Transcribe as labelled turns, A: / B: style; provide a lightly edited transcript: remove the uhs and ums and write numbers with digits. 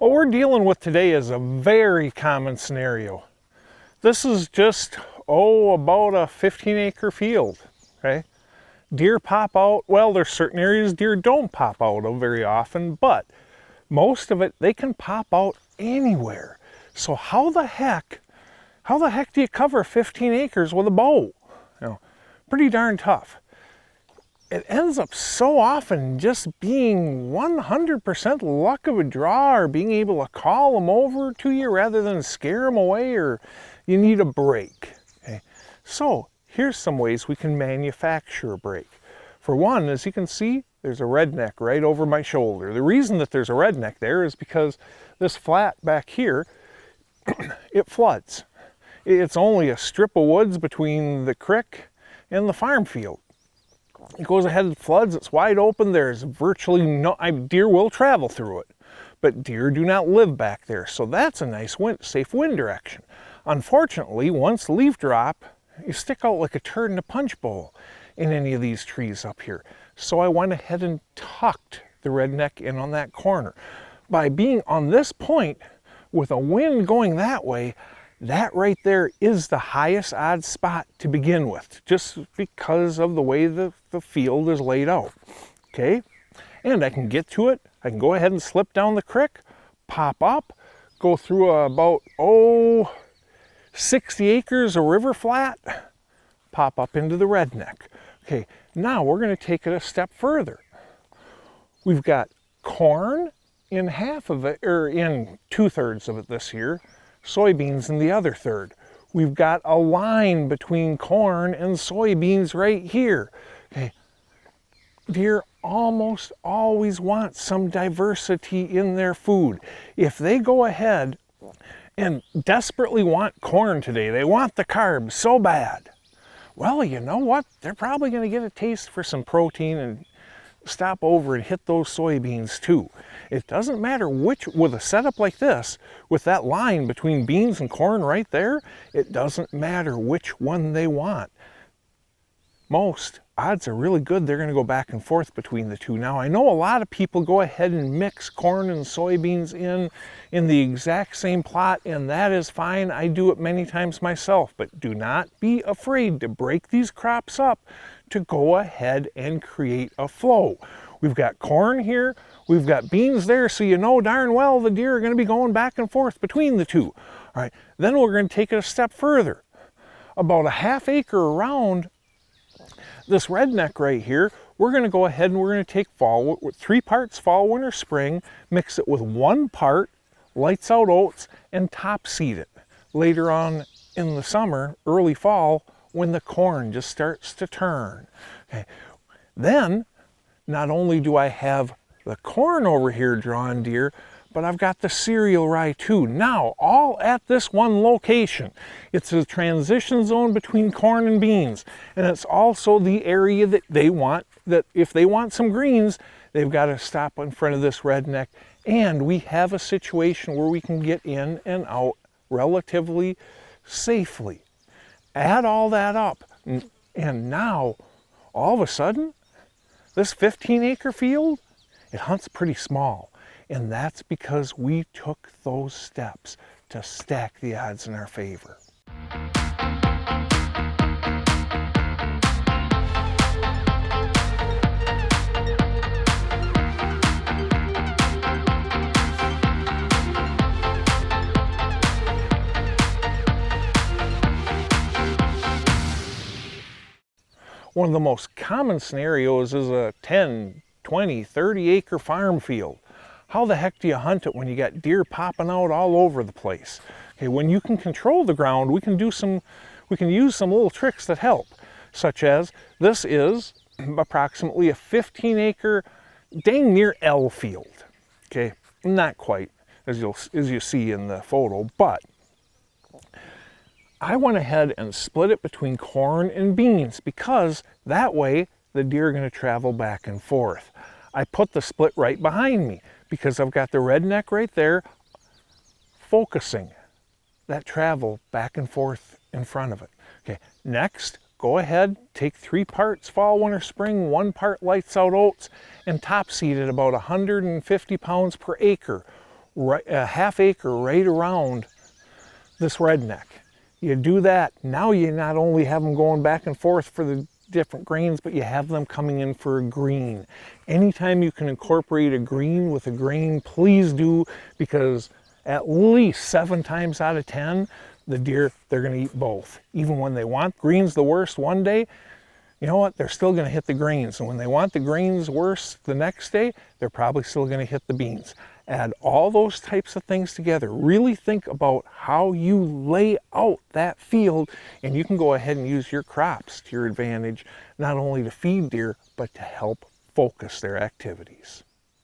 A: What we're dealing with today is a very common scenario. This is just, about a 15-acre field, okay? Deer pop out, well, there's certain areas deer don't pop out of very often, but most of it, they can pop out anywhere. So how the heck do you cover 15 acres with a bow? Pretty darn tough. It ends up so often just being 100% luck of a draw, or being able to call them over to you rather than scare them away, or you need a break. Okay? So here's some ways we can manufacture a break. For one, as you can see, there's a redneck right over my shoulder. The reason that there's a redneck there is because this flat back here, it floods. It's only a strip of woods between the creek and the farm field. It goes ahead and floods, it's wide open, there's virtually no, deer will travel through it, but deer do not live back there, so that's a nice safe wind direction. Unfortunately, once leaf drop, you stick out like a turd in a punch bowl in any of these trees up here. So I went ahead and tucked the redneck in on that corner. By being on this point, with a wind going that way, that right there is the highest odds spot to begin with, just because of the way the field is laid out, okay? And I can get to it, I can go ahead and slip down the creek, pop up, go through about, 60 acres of river flat, pop up into the redneck. Okay, now we're gonna take it a step further. We've got corn in half of it, or in 2/3 of it this year, soybeans in the other third. We've got a line between corn and soybeans right here. Okay. Deer almost always want some diversity in their food. If they go ahead and desperately want corn today, they want the carbs so bad, well, you know what? They're probably going to get a taste for some protein and stop over and hit those soybeans too. It doesn't matter which, with a setup like this, with that line between beans and corn right there, it doesn't matter which one they want. Most odds are really good they're going to go back and forth between the two. Now, I know a lot of people go ahead and mix corn and soybeans in the exact same plot, and that is fine. I do it many times myself, but do not be afraid to break these crops up to go ahead and create a flow. We've got corn here, we've got beans there, so you know darn well the deer are going to be going back and forth between the two. All right, then we're going to take it a step further. About a half acre around this redneck right here, we're going to go ahead and we're going to take 3 parts fall, winter, spring, mix it with 1 part lights out oats, and top seed it. Later on in the summer, early fall, when the corn just starts to turn. Okay. Then, not only do I have the corn over here drawing deer, but I've got the cereal rye too. Now, all at this one location. It's a transition zone between corn and beans, and it's also the area that they want, that if they want some greens, they've got to stop in front of this redneck, and we have a situation where we can get in and out relatively safely. Add all that up, and now, all of a sudden, this 15-acre field, it hunts pretty small. And that's because we took those steps to stack the odds in our favor. One of the most common scenarios is a 10, 20, 30-acre farm field. How the heck do you hunt it when you got deer popping out all over the place? Okay, when you can control the ground, we can use some little tricks that help, such as this is approximately a 15-acre dang near L field. Okay, not quite as you see in the photo, but I went ahead and split it between corn and beans because that way the deer are going to travel back and forth. I put the split right behind me because I've got the redneck right there focusing that travel back and forth in front of it. Okay, next, go ahead, take 3 parts fall, winter, spring, 1 part lights out oats, and top seed at about 150 pounds per acre. a half acre right around this redneck. You do that, now you not only have them going back and forth for the different grains, but you have them coming in for a green. Anytime you can incorporate a green with a grain, please do, because at least 7 times out of 10, the deer, they're gonna eat both. Even when they want greens the worst one day, you know what, they're still gonna hit the greens. And when they want the greens worse the next day, they're probably still gonna hit the beans. Add all those types of things together. Really think about how you lay out that field, and you can go ahead and use your crops to your advantage, not only to feed deer, but to help focus their activities.